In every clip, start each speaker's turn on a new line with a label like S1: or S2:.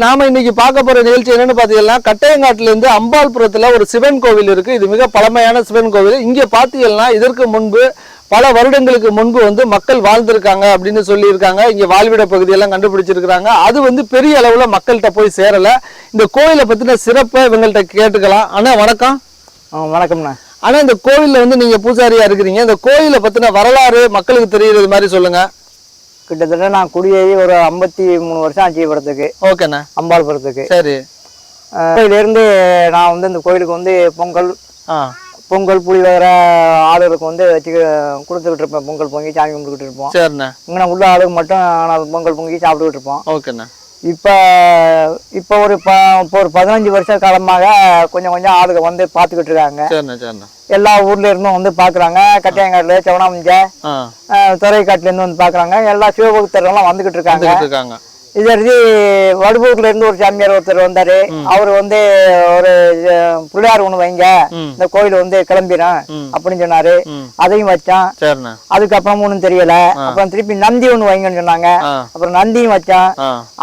S1: நாம இன்னைக்கு பார்க்க போற நிகழ்ச்சி என்னன்னு பாத்தீங்கன்னா கட்டையங்காட்டுல இருந்து அம்பாள்புரத்துல ஒரு சிவன் கோவில் இருக்கு. இது மிக பழமையான சிவன் கோவில். இங்க பாத்தீங்கன்னா இதற்கு முன்பு பல வருடங்களுக்கு முன்பு வந்து மக்கள் வாழ்ந்திருக்காங்க அப்படின்னு சொல்லியிருக்காங்க. இங்க வாழ்விட பகுதியெல்லாம் கண்டுபிடிச்சிருக்காங்க. அது வந்து பெரிய அளவுல மக்கள்கிட்ட போய் சேரல. இந்த கோயிலை பத்தின சிறப்பை இவங்கள்ட்ட கேட்டுக்கலாம். அண்ணா வணக்கம்.
S2: வணக்கம்ண்ணா.
S1: ஆனா இந்த கோவில்ல வந்து நீங்க பூசாரியா இருக்கிறீங்க. இந்த கோயிலை பத்தின வரலாறு மக்களுக்கு தெரியுறது மாதிரி சொல்லுங்க.
S2: கிட்டத்தட்ட நான் குடியேறி ஒரு 53 வருஷம் ஆச்சு படத்துக்கு.
S1: ஓகேண்ணா.
S2: அம்பாள்புரத்துக்கு.
S1: சரி.
S2: கோயிலிருந்து நான் வந்து இந்த கோயிலுக்கு வந்து பொங்கல் புளி வேற ஆளுகளுக்கு வந்து வச்சு கொடுத்துக்கிட்டு இருப்பேன். பொங்கல் பொங்கி சாமி கும்பிட்டுக்கிட்டு இருப்போம்.
S1: சரிண்ணா.
S2: இங்கே உள்ள ஆளுக்கு மட்டும் நான் பொங்கல் பொங்கி சாப்பிட்டுக்கிட்டு இருப்போம்.
S1: ஓகேண்ணா.
S2: இப்போ ஒரு 15 வருஷ காலமாக கொஞ்சம் ஆளுங்க வந்து பார்த்துக்கிட்டு இருக்காங்க. எல்லா ஊர்ல இருந்தும் வந்து பாக்குறாங்க. கட்டையங்காட்டுல செவனாமஞ்ச துறைக்காட்டுல இருந்து வந்து பாக்குறாங்க. எல்லா சிவபக்தர்கள்லாம் வந்துகிட்டு இருக்காங்க. இதற்கு வடுபூர்ல இருந்து ஒரு சாமியார் ஒருத்தர் வந்தாரு. அவரு வந்து ஒரு பிள்ளையார் ஒண்ணு வைங்க, இந்த கோயில் வந்து கிளம்பிடும் அப்படின்னு சொன்னாரு. அதையும் வச்சான். அதுக்கப்புறம் ஒண்ணும் தெரியல. அப்புறம் திருப்பி நந்தி ஒண்ணு வைங்கன்னு சொன்னாங்க. அப்புறம் நந்தியும் வச்சான்.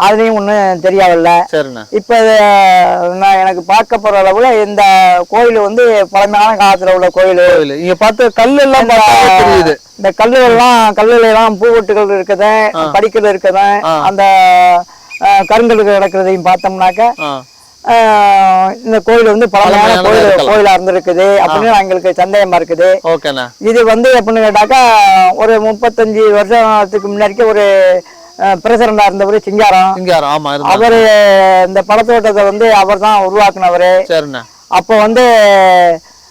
S2: அதுலயும் ஒண்ணும் தெரியவில்லை. இப்ப எனக்கு பார்க்க போற அளவுல இந்த கோயில் வந்து பழமையான காலத்துல உள்ள கோயில்.
S1: இங்க பார்த்து கல் எல்லாம் தெரியுது.
S2: இந்த கல்லுல எல்லாம் பூவெட்டுகள் இருக்குது, படிக்கல் இருக்குது. அந்த கருங்கல் கிடக்கிறதையும் பார்த்தோம்னாக்க இந்த கோயில் வந்து பழமையான கோயிலா இருந்திருக்குது அப்படின்னு எங்களுக்கு சந்தேகமா இருக்குது. இது வந்து எப்படின்னு கேட்டாக்கா ஒரு 35 வருஷத்துக்கு முன்னாடிக்கு ஒரு பிரசிடண்டா இருந்தவரு சிங்காரம். அவரு இந்த பழத்தோட்டத்தை வந்து அவர் தான் உருவாக்குனவரு. அப்ப வந்து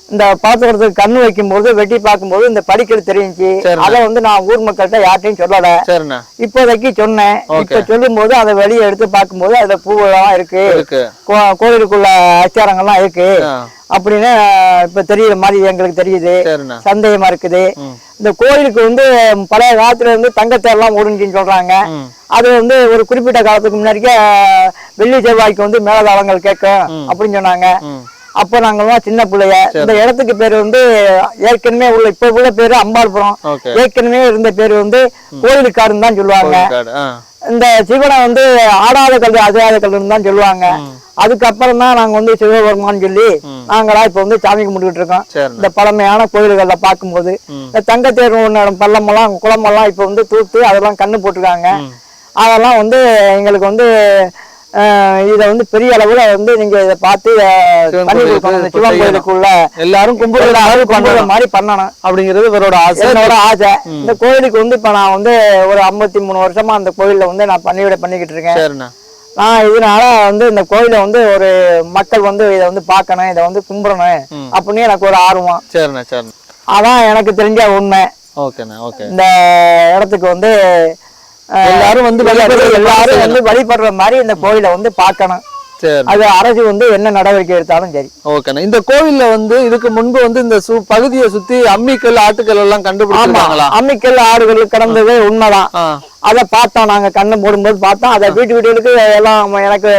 S2: இந்த பழத்தோட்டத்துக்கு கண்ணு வைக்கும் போது வெட்டி பார்க்கும்போது இந்த படிக்கல் தெரிஞ்சு. அதை வந்து நான் ஊர் மக்கள்கிட்ட யார்ட்டையும் சொல்லல. இப்போதைக்கு சொன்னேன். இப்ப சொல்லும் போது அதை வெளியே எடுத்து பார்க்கும்போது அதுல பூவெல்லாம் இருக்கு, கோயிலுக்குள்ள அச்சாரங்கள்லாம் இருக்கு அப்படின்னு இப்ப தெரியுற மாதிரி எங்களுக்கு தெரியுது. சந்தேகமா இருக்குது. இந்த கோயிலுக்கு வந்து பழைய காலத்துல இருந்து தங்கத்தேர்லாம் ஓடுஞ்சின்னு சொல்றாங்க. அது வந்து ஒரு குறிப்பிட்ட காலத்துக்கு முன்னாடிக்கே வெள்ளி செவ்வாய்க்கு வந்து மேலதாளங்கள் கேட்கும் அப்படின்னு சொன்னாங்க. அப்ப நாங்கெல்லாம் சின்ன பிள்ளைய. இந்த இடத்துக்கு பேரு வந்து ஏற்கனவே உள்ள இப்ப உள்ள பேரு அம்பாள்புரம். ஏற்கனவே இருந்த பேரு வந்து கோயிலுக்காருன்னு தான் சொல்லுவாங்க. இந்த சிவனை வந்து ஆடாத கல் அஜாத கல்லுன்னு தான் சொல்லுவாங்க. அதுக்கப்புறம் தான் நாங்க வந்து சிவபெருமான்னு சொல்லி நாங்களா இப்ப வந்து சாமி கும்பிட்டுக்கிட்டு இருக்கோம். இந்த பழமையான கோயில்கள்ல பார்க்கும்போது இந்த தங்கத்தேர் பள்ளமெல்லாம் குளமெல்லாம் இப்ப வந்து தூத்து அதெல்லாம் கண்ணு போட்டிருக்காங்க. அதெல்லாம் வந்து எங்களுக்கு வந்து இத வந்து பெரிய அளவுல வந்து நீங்க இதை பார்த்து பண்ணி கொடுக்கணும். சிவன் கோயிலுக்குள்ள எல்லாரும் கும்பிடுற மாதிரி பண்ணணும் அப்படிங்கிறது இவரோட ஆசை. இந்த கோயிலுக்கு வந்து இப்ப நான் வந்து ஒரு 53 வருஷமா அந்த கோயில்ல வந்து நான் பண்ணிக்கிட்டு இருக்கேன். நான் இதனால வந்து இந்த கோயிலை வந்து ஒரு மக்கள் வந்து இதை வந்து பார்க்கணும், இதை வந்து கும்பிடணும் அப்படின்னு எனக்கு ஒரு ஆர்வம். அதான் எனக்கு தெரிஞ்ச உண்மை. இந்த இடத்துக்கு வந்து எல்லாரும் வந்து வழிபடுற மாதிரி இந்த கோயிலை வந்து பார்க்கணும். அது அரசு வந்து என்ன நடவடிக்கை எடுத்தாலும் சரி.
S1: ஓகேண்ணா. இந்த கோயில்ல வந்து இதுக்கு முன்பு வந்து இந்த பகுதியை சுத்தி அம்மிக்கல் ஆட்டுக்கல் எல்லாம் கண்டுபிடிச்சாங்களா?
S2: அம்மிக்கல் ஆடுகள் கடந்தது உண்மைதான். அதை பார்த்தோம். நாங்க கண்ணு போடும்போது பார்த்தோம். அதை வீட்டுக்கு எல்லாம் எனக்கு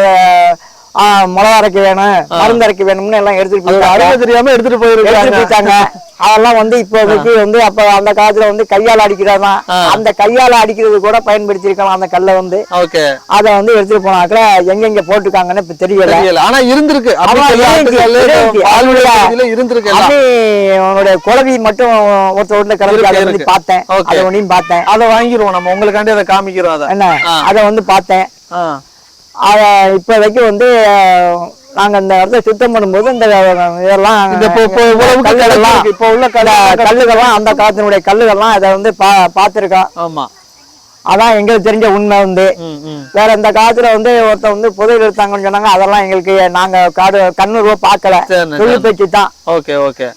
S2: மிளகா அரைக்க வேணும், மருந்து அரைக்க வேணும்னு எல்லாம் எடுத்துட்டு
S1: தெரியாம எடுத்துட்டு
S2: போயிருக்காங்க. அதெல்லாம் வந்து இப்போதைக்கு வந்து அப்ப அந்த காலத்துல வந்து கையால அடிக்கிறதான். அந்த கையால அடிக்கிறது கூட பயன்படுத்தி இருக்கலாம். அந்த கல்லை வந்து அத வந்து எடுத்துட்டு போனாக்க எங்க போட்டுருக்காங்கன்னு இப்ப தெரியல.
S1: ஆனா இருந்திருக்கு.
S2: அவனுடைய குழவி மட்டும் ஒருத்தர் கிளம்பி பார்த்தேன். அதை ஒன்னையும் பார்த்தேன்.
S1: அதை வாங்கிடுவோம் நம்ம உங்களுக்காண்டி அதை காமிக்கிறோம்.
S2: என்ன அதை வந்து பார்த்தேன். இப்போதைக்கு வந்து நாங்க இந்த இடத்த சுத்தம் பண்ணும்போது இந்த இதெல்லாம் இப்ப உள்ள கல்லுகள்லாம் அந்த காலத்தினுடைய கல்லுகள்லாம் இதை வந்து பார்த்திருக்கோம்.
S1: ஆமா,
S2: அதான் எங்களுக்கு தெரிஞ்ச உண்மை. வந்து வேற இந்த காலத்துல வந்து ஒருத்தர் வந்து புதையல் எடுத்தாங்கன்னு சொன்னாங்க. அதெல்லாம் எங்களுக்கு நாங்க கண்ணூர்வா பார்க்கல, சொல்லி பேச்சு தான்.
S1: ஓகே.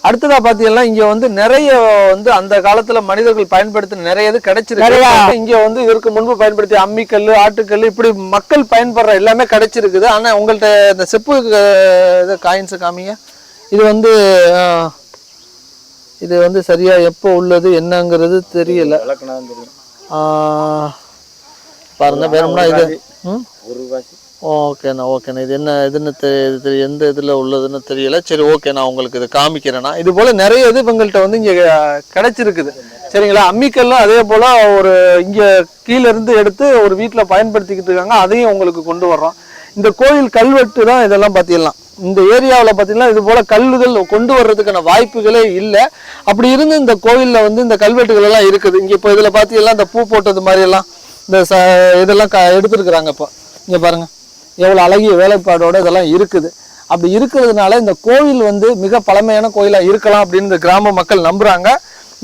S1: அடுத்ததா பாத்தீங்கன்னா இங்க வந்து நிறைய வந்து அந்த காலத்துல மனிதர்கள் பயன்படுத்தின நிறைய இது கிடைச்சிருக்கு. இங்க வந்து இதற்கு முன்பு பயன்படுத்திய அம்மிக்கல், ஆட்டுக்கல், இப்படி மக்கள் பயன்படுற எல்லாமே கிடைச்சிருக்குது. ஆனா உங்கள்ட்ட இந்த செப்பு காயின்ஸ் காமிங்க. இது வந்து சரியா எப்போ உள்ளது என்னங்கிறது தெரியல. பாருங்க வேணும்னா இது ஓகேண்ணா. இது என்ன இதுன்னு எந்த இதுல உள்ளதுன்னு தெரியல. சரி, ஓகே, நான் உங்களுக்கு இதை காமிக்கிறேன்னா. இது போல நிறைய இது இவங்கள்ட்ட வந்து இங்க கிடைச்சிருக்குது. சரிங்களா. அம்மிக்கல்லும் அதே போல ஒரு இங்க கீழ இருந்து எடுத்து ஒரு வீட்டுல பயன்படுத்திக்கிட்டு இருக்காங்க, அதையும் உங்களுக்கு கொண்டு வர்றோம். இந்த கோயில் கல்வெட்டு தான் இதெல்லாம் பார்த்தீங்கன்னா இந்த ஏரியாவில் பார்த்தீங்கன்னா இது போல கல்லுகள் கொண்டு வர்றதுக்கான வாய்ப்புகளே இல்லை. அப்படி இருந்து இந்த கோவிலில் வந்து இந்த கல்வெட்டுகள் எல்லாம் இருக்குது. இங்கே இப்போ இதில் பார்த்தீங்கன்னா இந்த பூ போட்டது மாதிரி எல்லாம் இந்த இதெல்லாம் எடுத்துருக்குறாங்க. இப்போ இங்கே பாருங்க எவ்வளோ அழகிய வேலைப்பாடோட இதெல்லாம் இருக்குது. அப்படி இருக்கிறதுனால இந்த கோவில் வந்து மிக பழமையான கோயிலாக இருக்கலாம் அப்படின்னு இந்த கிராம மக்கள் நம்புறாங்க.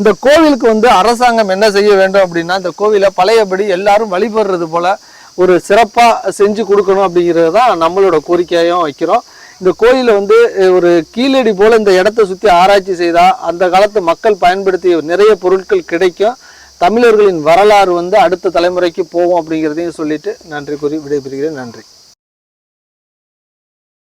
S1: இந்த கோவிலுக்கு வந்து அரசாங்கம் என்ன செய்ய வேண்டும் அப்படின்னா இந்த கோவிலை பழையபடி எல்லாரும் வழிபடுறது போல ஒரு சிறப்பாக செஞ்சு கொடுக்கணும் அப்படிங்கிறது தான் நம்மளோட கோரிக்கையாகவும் வைக்கிறோம். இந்த கோயிலை வந்து ஒரு கீழடி போல இந்த இடத்த சுற்றி ஆராய்ச்சி செய்தால் அந்த காலத்து மக்கள் பயன்படுத்திய நிறைய பொருட்கள் கிடைக்கும். தமிழர்களின் வரலாறு வந்து அடுத்த தலைமுறைக்கு போகும் அப்படிங்கிறதையும் சொல்லிட்டு நன்றி கூறி விடைபெறுகிறேன். நன்றி.